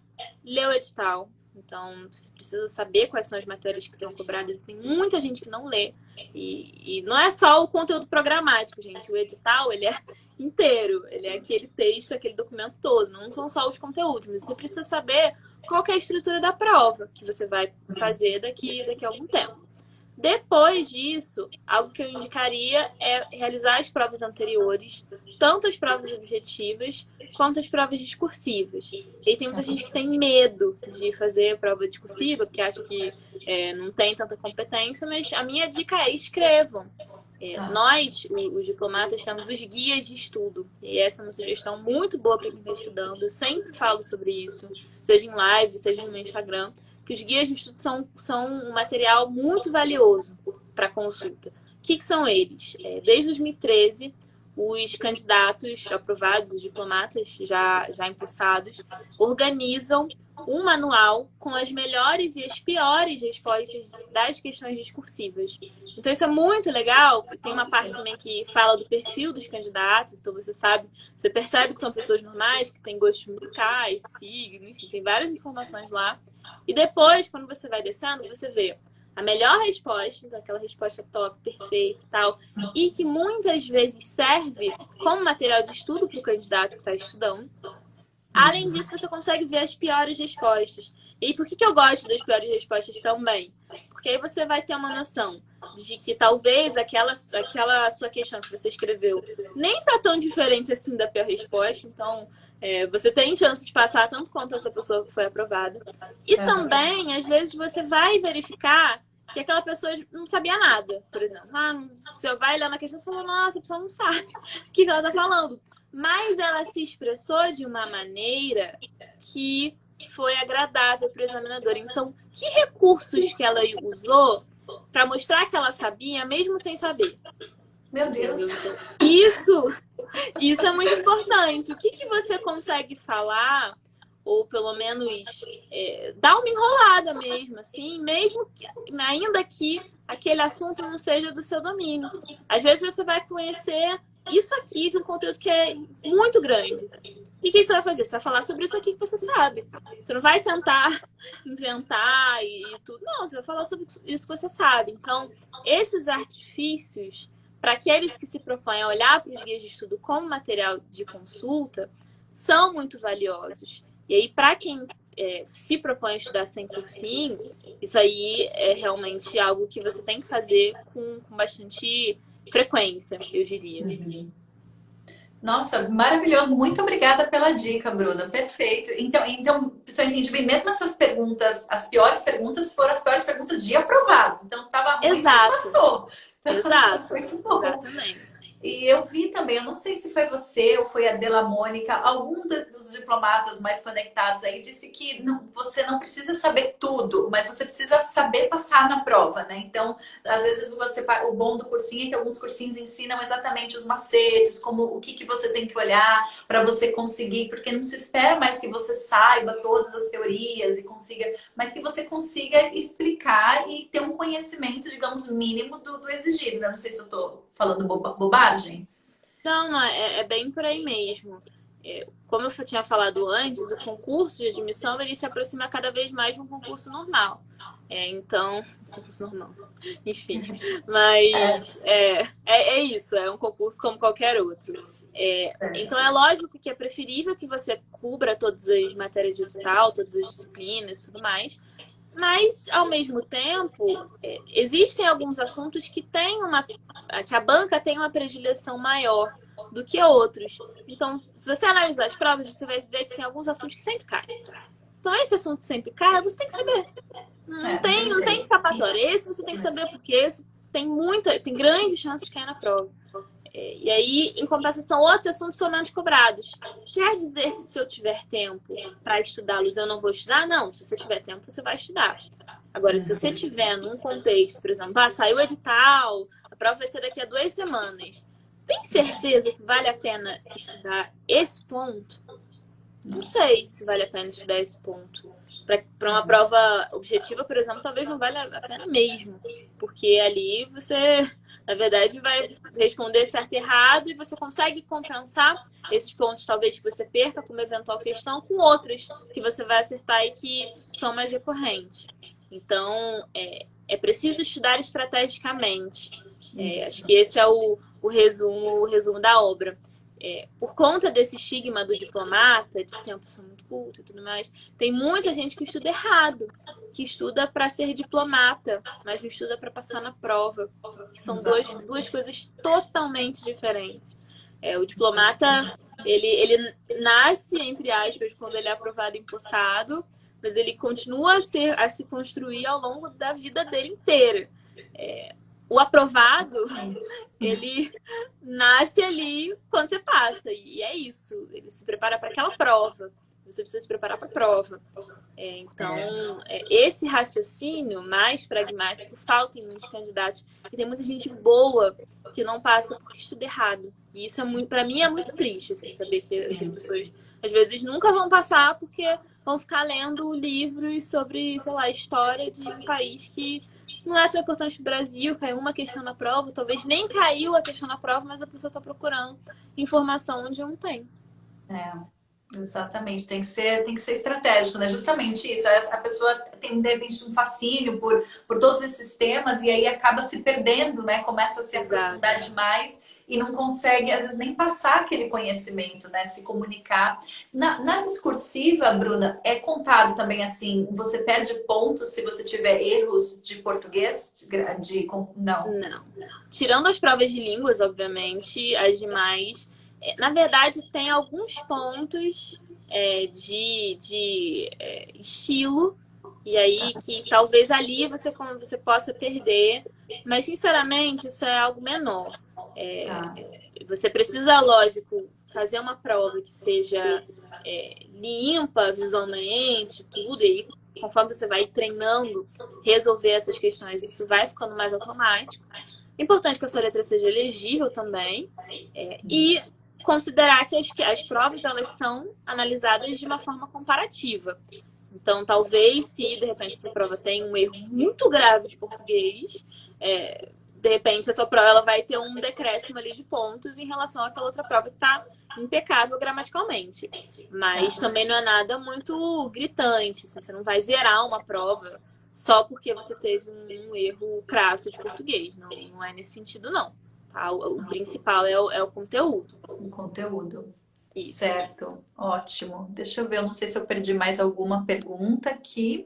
ler o edital. Então, você precisa saber quais são as matérias que são cobradas. Tem muita gente que não lê. E não é só o conteúdo programático, gente. O edital, ele é inteiro. Ele é aquele texto, aquele documento todo. Não são só os conteúdos. Mas você precisa saber qual que é a estrutura da prova que você vai fazer daqui a algum tempo. Depois disso, algo que eu indicaria é realizar as provas anteriores, tanto as provas objetivas quanto as provas discursivas. E tem muita gente que tem medo de fazer a prova discursiva, porque acha que não tem tanta competência, mas a minha dica é escrevam. Nós, os diplomatas, temos os guias de estudo. E essa é uma sugestão muito boa para quem está estudando. Eu sempre falo sobre isso, seja em live, seja no meu Instagram, que os guias de estudo são um material muito valioso para consulta. O que são eles? Desde 2013, os candidatos aprovados, os diplomatas já empossados, organizam um manual com as melhores e as piores respostas das questões discursivas. Então isso é muito legal. Tem uma parte também que fala do perfil dos candidatos, então você percebe que são pessoas normais, que têm gostos musicais, signos, enfim, tem várias informações lá. E depois, quando você vai descendo, você vê a melhor resposta, então aquela resposta top, perfeita e tal, e que muitas vezes serve como material de estudo para o candidato que está estudando. Além disso, você consegue ver as piores respostas. E por que eu gosto das piores respostas também? Porque aí você vai ter uma noção de que talvez aquela sua questão que você escreveu nem tá tão diferente assim da pior resposta. Então, você tem chance de passar tanto quanto essa pessoa que foi aprovada. E também, às vezes, você vai verificar que aquela pessoa não sabia nada, por exemplo. Você vai lá na questão e fala, nossa, a pessoa não sabe o que ela tá falando. Mas ela se expressou de uma maneira que foi agradável para o examinador. Então, que recursos que ela usou para mostrar que ela sabia, mesmo sem saber? Meu Deus! Isso é muito importante. O que você consegue falar, ou pelo menos dar uma enrolada mesmo, assim, ainda que aquele assunto não seja do seu domínio. Às vezes você vai conhecer isso aqui de um conteúdo que é muito grande. E o que você vai fazer? Você vai falar sobre isso aqui que você sabe. Você não vai tentar inventar e tudo. Não, você vai falar sobre isso que você sabe. Então, esses artifícios, para aqueles que se propõem a olhar para os guias de estudo como material de consulta, são muito valiosos. E aí, para quem se propõe a estudar sem cursinho, isso aí é realmente algo que você tem que fazer com bastante frequência, eu diria. Nossa, maravilhoso. Muito obrigada pela dica, Bruna. Perfeito. Então, se eu entendi bem, mesmo essas perguntas, as piores perguntas foram as piores perguntas de aprovados. Então, estava ruim, mas passou. Exato. Muito bom. Exatamente. E eu vi também, eu não sei se foi você ou foi a Dela Mônica, algum dos diplomatas mais conectados aí disse que você não precisa saber tudo, mas você precisa saber passar na prova, né? Então, às vezes o bom do cursinho é que alguns cursinhos ensinam exatamente os macetes, como o que você tem que olhar para você conseguir, porque não se espera mais que você saiba todas as teorias e consiga, mas que você consiga explicar e ter um conhecimento, digamos, mínimo do exigido, né? Não sei se eu estou falando bobagem. Não, é bem por aí mesmo. Como eu tinha falado antes, o concurso de admissão ele se aproxima cada vez mais de um concurso normal. Concurso normal, enfim. Mas é isso, é um concurso como qualquer outro. Então é lógico que é preferível que você cubra todas as matérias de edital, todas as disciplinas e tudo mais. Mas, ao mesmo tempo, existem alguns assuntos que a banca tem uma predileção maior do que outros. Então, se você analisar as provas, você vai ver que tem alguns assuntos que sempre caem. Então, esse assunto que sempre cai, você tem que saber. Não tem escapatória. Esse você tem que saber, porque esse tem grandes chances de cair na prova. E aí, em compensação, outros assuntos são menos cobrados. Quer dizer que se eu tiver tempo para estudá-los, eu não vou estudar? Não, se você tiver tempo, você vai estudar. Agora, se você tiver num contexto, por exemplo, saiu o edital, a prova vai ser daqui a 2 semanas. Tem certeza que vale a pena estudar esse ponto? Não sei se vale a pena estudar esse ponto. Para uma prova objetiva, por exemplo, talvez não valha a pena mesmo. Porque ali você, na verdade, vai responder certo e errado e você consegue compensar esses pontos, talvez, que você perca com uma eventual questão, com outras que você vai acertar e que são mais recorrentes. Então, é preciso estudar estrategicamente. Acho que esse é o resumo da obra. por conta desse estigma do diplomata, de ser uma pessoa muito culta e tudo mais, tem muita gente que estuda errado, que estuda para ser diplomata, mas não estuda para passar na prova. Que são duas coisas totalmente diferentes. O diplomata, ele nasce, entre aspas, quando ele é aprovado e empossado, mas ele continua a se construir ao longo da vida dele inteira. O aprovado, ele nasce ali quando você passa, e é isso. Ele se prepara para aquela prova. Você precisa se preparar para a prova. Então, esse raciocínio mais pragmático falta em muitos candidatos. E tem muita gente boa que não passa porque estuda errado. E isso, para mim, é muito triste, assim, saber que as pessoas, às vezes, nunca vão passar porque vão ficar lendo livros sobre, sei lá, a história de um país que não é tão importante para o Brasil. Caiu uma questão na prova, talvez nem caiu a questão na prova, mas a pessoa está procurando informação onde não tem. Exatamente, tem que ser estratégico, né? Justamente isso. A pessoa tem, de repente, um fascínio por todos esses temas e aí acaba se perdendo, né? Começa a se aprofundar demais e não consegue, às vezes, nem passar aquele conhecimento, né? Se comunicar. Na discursiva, Bruna, é contado também assim, você perde pontos se você tiver erros de português? Não. Tirando as provas de línguas, obviamente, as demais... Na verdade, tem alguns pontos de estilo, e aí que talvez ali você possa perder, mas sinceramente isso é algo menor. Você precisa, lógico, fazer uma prova que seja limpa visualmente, tudo, e aí, conforme você vai treinando resolver essas questões, isso vai ficando mais automático. Importante que a sua letra seja legível também, e considerar que as provas elas são analisadas de uma forma comparativa. Então, talvez, se de repente sua prova tem um erro muito grave de português, de repente a sua prova ela vai ter um decréscimo ali de pontos em relação àquela outra prova que está impecável gramaticalmente. Mas também não é nada muito gritante, assim, você não vai zerar uma prova só porque você teve um erro crasso de português. Não é nesse sentido, não. O principal é o conteúdo. O conteúdo. Isso. Certo, ótimo. Deixa eu ver, eu não sei se eu perdi mais alguma pergunta aqui.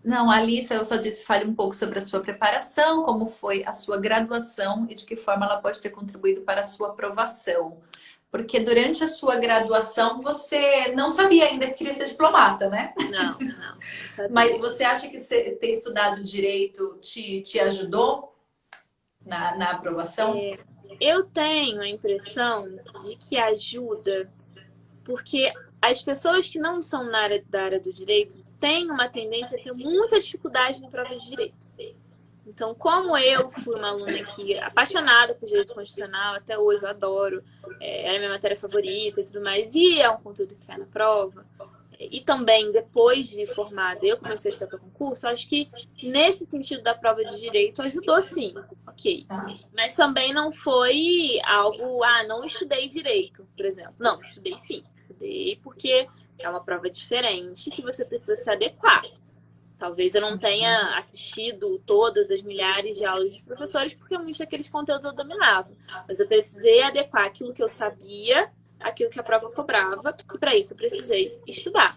Não, a Alissa, eu só disse, fale um pouco sobre a sua preparação, como foi a sua graduação e de que forma ela pode ter contribuído para a sua aprovação. Porque durante a sua graduação você não sabia ainda que queria ser diplomata, né? Não sabia. Mas você acha que ter estudado direito te ajudou na aprovação? Eu tenho a impressão de que ajuda, porque as pessoas que não são da área do direito têm uma tendência a ter muita dificuldade na prova de direito. Então, como eu fui uma aluna que apaixonada por direito constitucional, até hoje eu adoro, era a minha matéria favorita e tudo mais, e é um conteúdo que cai na prova, e também depois de formada eu comecei a estudar para concurso, acho que nesse sentido da prova de direito ajudou sim, ok. Mas também não foi algo, não estudei direito, por exemplo. Não, estudei sim, estudei porque é uma prova diferente que você precisa se adequar. Talvez eu não tenha assistido todas as milhares de aulas de professores, porque muitos daqueles conteúdos eu dominava. Mas eu precisei adequar aquilo que eu sabia, aquilo que a prova cobrava, e para isso eu precisei estudar.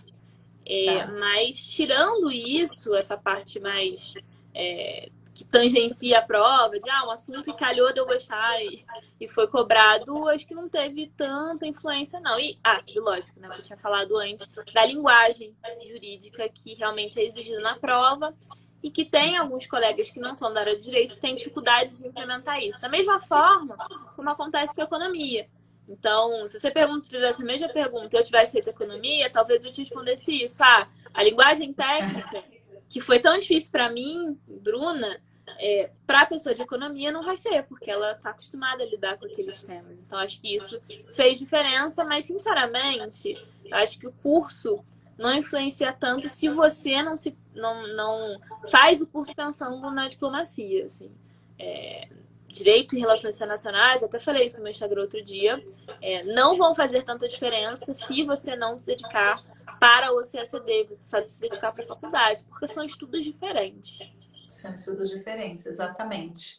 Mas tirando isso, essa parte mais que tangencia a prova, de um assunto que calhou de eu gostar e foi cobrado, acho que não teve tanta influência, não. E lógico, né? Eu tinha falado antes da linguagem jurídica que realmente é exigida na prova e que tem alguns colegas que não são da área do direito que têm dificuldade de implementar isso. Da mesma forma como acontece com a economia. Então, se você fizesse a mesma pergunta e eu tivesse feito economia, talvez eu te respondesse isso. A linguagem técnica, que foi tão difícil para mim, Bruna, para a pessoa de economia não vai ser, porque ela está acostumada a lidar com aqueles temas. Então, acho que isso fez diferença, mas, sinceramente, eu acho que o curso não influencia tanto se você não faz o curso pensando na diplomacia, assim. Direito e Relações Internacionais, até falei isso no meu Instagram outro dia, não vão fazer tanta diferença se você não se dedicar para o CACD, você só se dedicar para a faculdade, porque são estudos diferentes. São estudos diferentes, exatamente.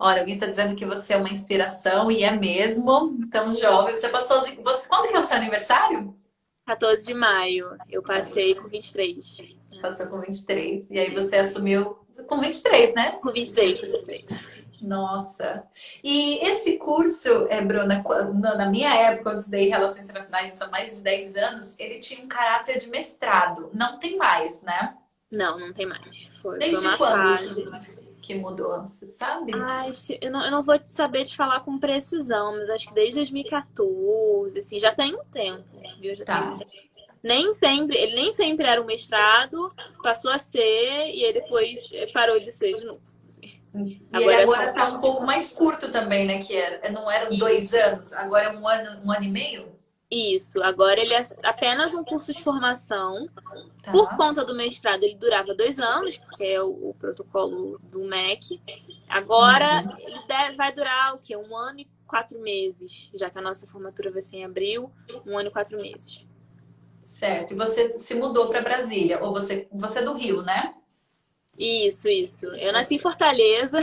Olha, alguém está dizendo que você é uma inspiração e é mesmo. Tão jovem. Você passou. Quando que é o seu aniversário? 14 de maio, eu passei com 23. Passou com 23. E aí você assumiu com 23, né? Com 23, com 23. Nossa. E esse curso, Bruna, na minha época, eu estudei Relações Internacionais há mais de 10 anos, ele tinha um caráter de mestrado. Não tem mais, né? Não, não tem mais. Foi Desde uma quando fase. que mudou? Você sabe? Ai, eu não vou saber te falar com precisão, mas acho que desde 2014, assim, já tem um tempo, viu? Já tem um Tá. tempo. Ele nem sempre era um mestrado, passou a ser e aí depois parou de ser de novo, assim. E ele Agora é só agora um tá curso um de pouco formação. mais curto também, né? Que não eram 2 anos, Isso. agora é um ano e meio? Isso, agora ele é apenas um curso de formação. Por Tá. conta do mestrado, ele durava 2 anos, porque é o protocolo do MEC. Agora Uhum. ele vai durar o quê? 1 ano e 4 meses, já que a nossa formatura vai ser em abril, 1 ano e 4 meses. Certo. E você se mudou para Brasília? Ou você é do Rio, né? Isso. Eu nasci em Fortaleza.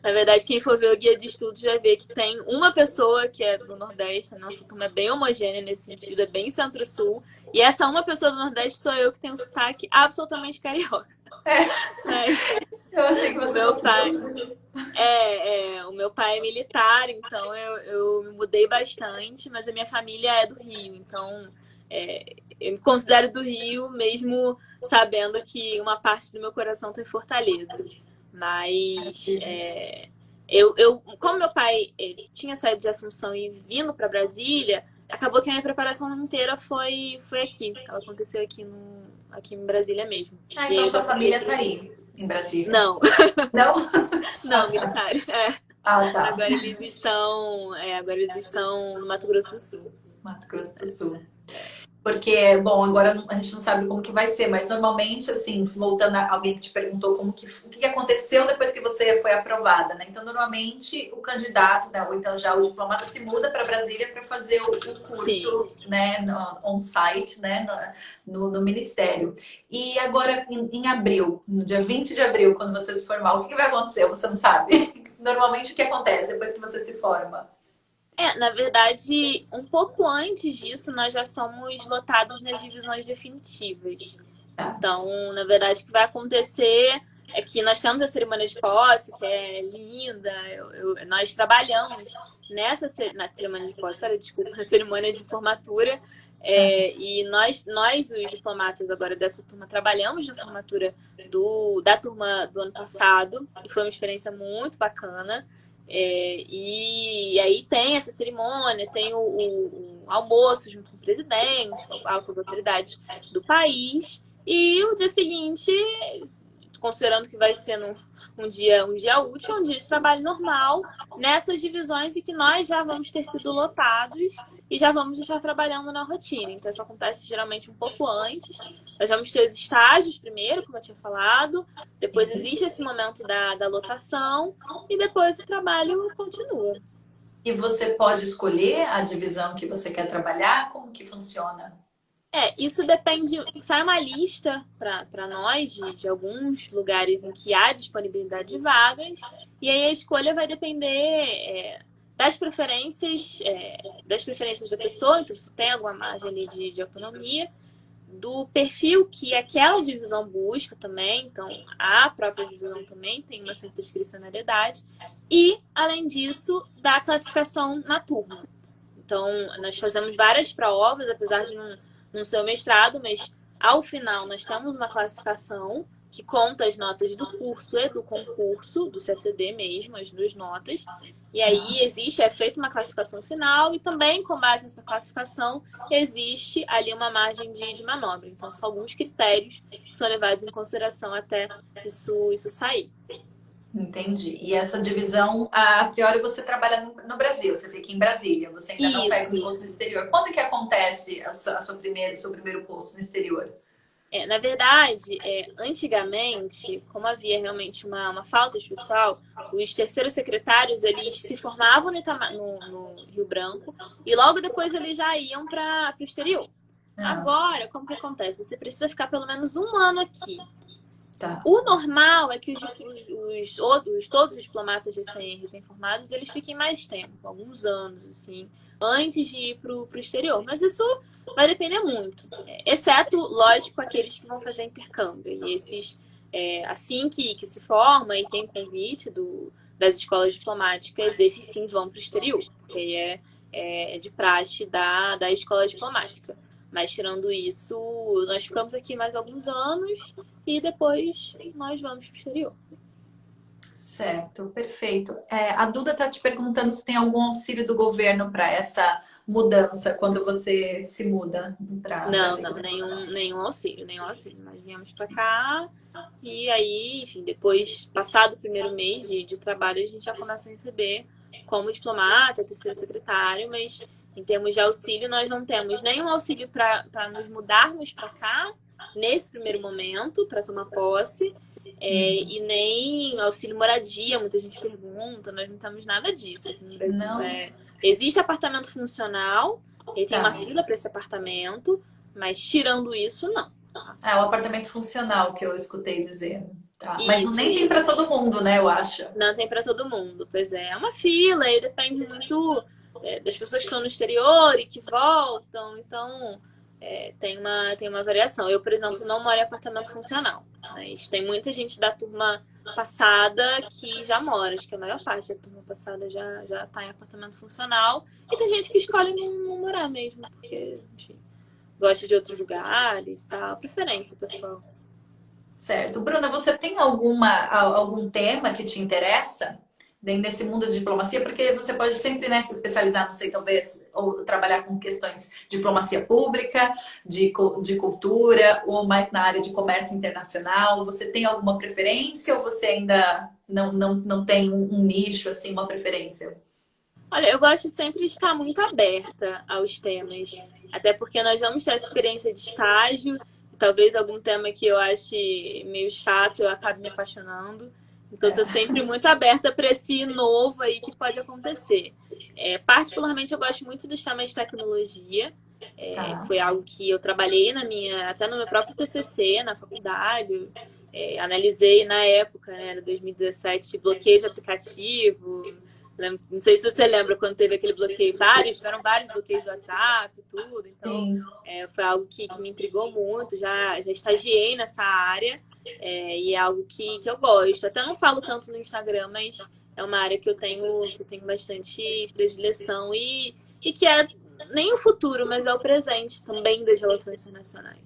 Na verdade, quem for ver o guia de estudos vai ver que tem uma pessoa que é do Nordeste. A nossa turma é bem homogênea nesse sentido, é bem centro-sul. E essa uma pessoa do Nordeste sou eu que tenho um sotaque absolutamente carioca. É, Mas eu achei que o você meu fosse do pai Rio. o meu pai é militar, então eu me mudei bastante, mas a minha família é do Rio, então eu me considero do Rio, mesmo sabendo que uma parte do meu coração tem Fortaleza. Mas como meu pai tinha saído de Assunção e vindo para Brasília, acabou que a minha preparação inteira foi aqui. Ela aconteceu aqui em Brasília mesmo. Ah, E então aí eu sua já família tá aí, em Brasília. Não, Não? não, Ah, tá. militar. Ah, tá. Agora eles estão no Mato Grosso do Sul. Mato Grosso do Sul. Porque, bom, agora a gente não sabe como que vai ser, mas normalmente, assim, voltando a alguém que te perguntou o que aconteceu depois que você foi aprovada, né? Então, normalmente, o candidato, né, ou então já o diplomata se muda para Brasília para fazer o Sim. curso, né, on-site, né, no Ministério. E agora, em abril, no dia 20 de abril, quando você se formar, o que vai acontecer? Você não sabe? Normalmente, o que acontece depois que você se forma? Na verdade, um pouco antes disso, nós já somos lotados nas divisões definitivas. Tá. Então, na verdade, o que vai acontecer é que nós temos a cerimônia de posse, que é linda. Nós trabalhamos na cerimônia de posse, olha, desculpa, na cerimônia de formatura. E nós, os diplomatas agora dessa turma, trabalhamos na formatura da turma do ano passado, e foi uma experiência muito bacana. E aí tem essa cerimônia, tem o almoço junto com o presidente, com altas autoridades do país. E o dia seguinte, considerando que vai ser um dia útil, um dia de trabalho normal, nessas divisões e que nós já vamos ter sido lotados e já vamos estar trabalhando na rotina. Então, isso acontece geralmente um pouco antes. Nós vamos ter os estágios primeiro, como eu tinha falado, depois existe esse momento da lotação e depois o trabalho continua. E você pode escolher a divisão que você quer trabalhar? Como que funciona? Isso depende. Sai uma lista para nós de alguns lugares em que há disponibilidade de vagas, e aí a escolha vai depender das preferências da pessoa, então você tem alguma margem ali de autonomia, do perfil que aquela divisão busca também, então a própria divisão também tem uma certa discricionariedade, e, além disso, da classificação na turma. Então, nós fazemos várias provas, apesar de não ser o mestrado, mas ao final nós temos uma classificação que conta as notas do curso e do concurso, do CACD mesmo, as duas notas. E aí é feita uma classificação final e também, com base nessa classificação, existe ali uma margem de manobra. Então, são alguns critérios que são levados em consideração até isso sair. Entendi. E essa divisão, a priori, você trabalha no Brasil, você fica em Brasília, você ainda não pega um Isso. posto no exterior. Quando que acontece seu primeiro posto no exterior? Na verdade, antigamente, como havia realmente uma falta de pessoal, os terceiros secretários eles se formavam no Rio Branco e logo depois eles já iam para o exterior. Ah, Agora, como que acontece? Você precisa ficar pelo menos um ano aqui. Tá. O normal é que todos os diplomatas recém-formados, eles fiquem mais tempo, alguns anos, assim, antes de ir para o exterior. Mas isso vai depender muito, exceto, lógico, aqueles que vão fazer intercâmbio. E esses, assim que se forma e tem convite das escolas diplomáticas, esses sim vão para o exterior, porque é de praxe da escola diplomática. Mas tirando isso, nós ficamos aqui mais alguns anos e depois nós vamos para o exterior. Certo, perfeito. A Duda está te perguntando se tem algum auxílio do governo para essa mudança quando você se muda para Não, Brasília. não, nenhum auxílio, nenhum auxílio. Nós viemos para cá e aí, enfim, depois, passado o primeiro mês de trabalho, a gente já começa a receber como diplomata, terceiro secretário, mas em termos de auxílio, nós não temos nenhum auxílio para nos mudarmos para cá, nesse primeiro momento, para tomar posse, e nem auxílio moradia, muita gente pergunta, nós não temos nada disso aqui no Brasil. Não? Existe apartamento funcional, ele tem Tá. uma fila para esse apartamento, mas tirando isso, não. É o apartamento funcional que eu escutei dizer. Tá. Mas Isso, nem tem para isso. todo mundo, né? Eu acho. Não tem para todo mundo. Pois é uma fila e depende muito das pessoas que estão no exterior e que voltam. Então, tem uma variação. Eu, por exemplo, não moro em apartamento funcional. Mas tem muita gente da turma passada que já mora. Acho que a maior parte da turma passada já está em apartamento funcional. E tem gente que escolhe não morar mesmo, porque, enfim, gosta de outros lugares, tal. Preferência, pessoal. Certo. Bruna, você tem algum tema que te interessa dentro desse mundo de diplomacia? Porque você pode sempre, né, se especializar, não sei, talvez, ou trabalhar com questões de diplomacia pública, de cultura, ou mais na área de comércio internacional. Você tem alguma preferência ou você ainda não tem um nicho, assim, uma preferência? Olha, eu gosto sempre de estar muito aberta aos temas, até porque nós vamos ter essa experiência de estágio, e talvez algum tema que eu ache meio chato eu acabe me apaixonando. Então, estou É, sempre muito aberta para esse novo aí que pode acontecer. Particularmente, eu gosto muito dos temas de tecnologia. tá. Foi algo que eu trabalhei até no meu próprio TCC, na faculdade. Analisei na época, né, era 2017, bloqueio de aplicativo. Não sei se você lembra quando teve aquele bloqueio, tiveram vários bloqueios do WhatsApp e tudo. Então, Sim. foi algo que me intrigou muito. Já estagiei nessa área, e é algo que eu gosto. Até não falo tanto no Instagram, mas é uma área que eu tenho bastante predileção e que é nem o futuro, mas é o presente também das relações internacionais.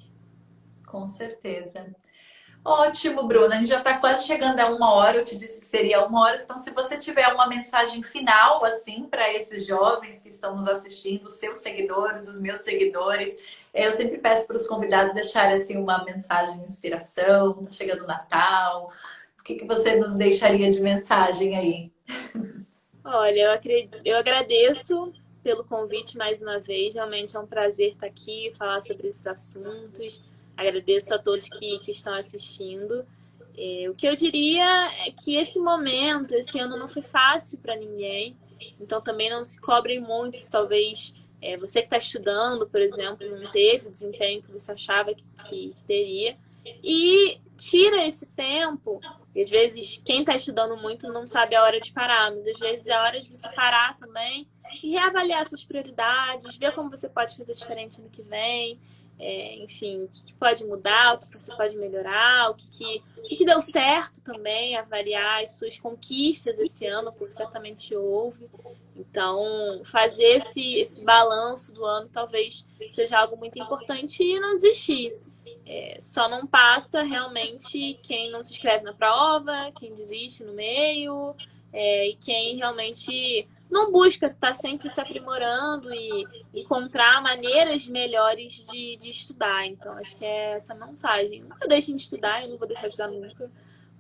Com certeza. Ótimo, Bruna. A gente já está quase chegando a 1 hora. Eu te disse que seria 1 hora. Então, se você tiver uma mensagem final, assim, para esses jovens que estão nos assistindo, os seus seguidores, os meus seguidores, eu sempre peço para os convidados deixarem assim uma mensagem de inspiração. Está chegando o Natal. O que você nos deixaria de mensagem aí? Olha, eu agradeço pelo convite mais uma vez. Realmente é um prazer estar aqui, falar sobre esses assuntos. Agradeço a todos que estão assistindo. O que eu diria é que esse momento, esse ano não foi fácil para ninguém. Então também não se cobrem muito, se talvez você que está estudando, por exemplo, não teve o desempenho que você achava que teria. E tira esse tempo. E às vezes quem está estudando muito não sabe a hora de parar, mas às vezes é a hora de você parar também e reavaliar suas prioridades, ver como você pode fazer diferente no que vem. Enfim, o que pode mudar, o que você pode melhorar, o que deu certo também, avaliar as suas conquistas esse ano, porque certamente houve. Então, fazer esse balanço do ano talvez seja algo muito importante e não desistir. Só não passa realmente quem não se inscreve na prova, quem desiste no meio, e quem realmente não busca estar sempre se aprimorando e encontrar maneiras melhores de estudar. Então, acho que é essa mensagem. Nunca deixem de estudar, eu não vou deixar de estudar nunca,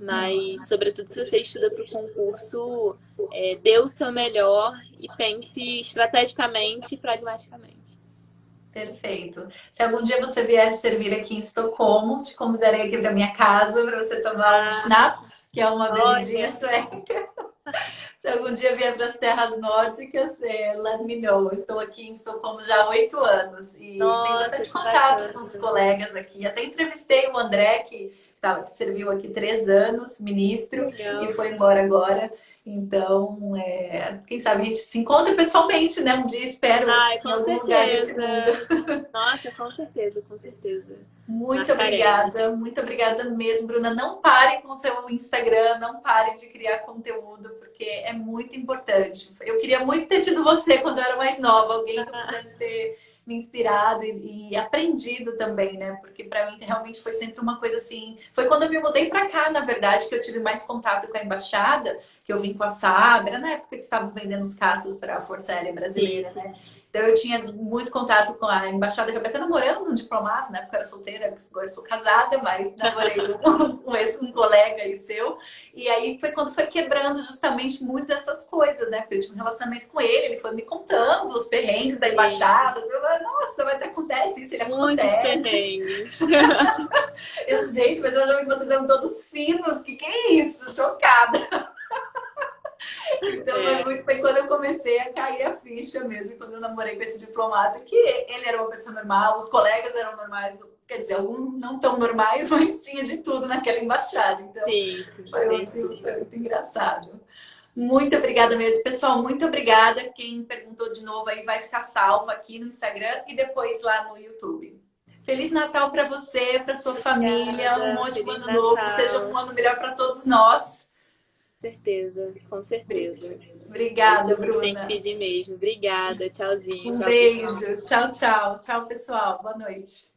mas, sobretudo, se você estuda para o concurso, dê o seu melhor e pense estrategicamente e pragmaticamente. Perfeito. Se algum dia você vier servir aqui em Estocolmo, te convidarei aqui para minha casa para você tomar um Ah, schnapps, que é uma bebidinha olha, sueca. Se algum dia vier para as terras nórdicas, let me know. Estou aqui em Estocolmo já há 8 anos e tenho nossa, bastante que contato com os bacana. colegas aqui. Até entrevistei o André, que que serviu aqui 3 anos, ministro, e Legal. foi embora agora. Então, quem sabe a gente se encontra pessoalmente, né? Um dia espero Ai, em com algum lugar desse certeza. mundo. Nossa, com certeza, com certeza. Marcaremos. Muito obrigada mesmo, Bruna. Não pare com o seu Instagram, não pare de criar conteúdo, porque é muito importante. Eu queria muito ter tido você quando eu era mais nova, alguém que eu pudesse ter me inspirado e aprendido também, né? Porque para mim realmente foi sempre uma coisa assim. Foi quando eu me mudei para cá, na verdade, que eu tive mais contato com a embaixada, que eu vim com a Saab, era na época que estavam vendendo os caças para a Força Aérea Sim, Brasileira, né? sim. Então eu tinha muito contato com a embaixada, acabei até namorando um diplomata, na época eu era solteira, agora eu sou casada, mas namorei um colega aí seu. E aí foi quando foi quebrando justamente muito dessas coisas, né? Porque eu tive um relacionamento com ele foi me contando os perrengues da Sim. embaixada. Eu falei, nossa, mas acontece isso, ele Muitos acontece. perrengues. Gente, mas eu achava que vocês eram todos finos, que é isso? Chocada. Então É, foi quando eu comecei a cair a ficha mesmo, quando eu namorei com esse diplomata, que ele era uma pessoa normal, os colegas eram normais, quer dizer, alguns não tão normais, mas tinha de tudo naquela embaixada. Então sim, sim, tem de tudo. foi muito engraçado. Muito obrigada mesmo, pessoal. Muito obrigada. Quem perguntou de novo aí vai ficar salvo aqui no Instagram e depois lá no YouTube. Feliz Natal para você, para sua família, um Obrigada. ótimo Feliz ano novo, que seja um Natal. ano melhor para todos nós. Certeza, com certeza. É isso que Obrigada, a gente tem que Bruna. pedir mesmo. Obrigada. Tchauzinho. Um Tchau, pessoal. beijo. Tchau, tchau. Tchau, pessoal. Boa noite.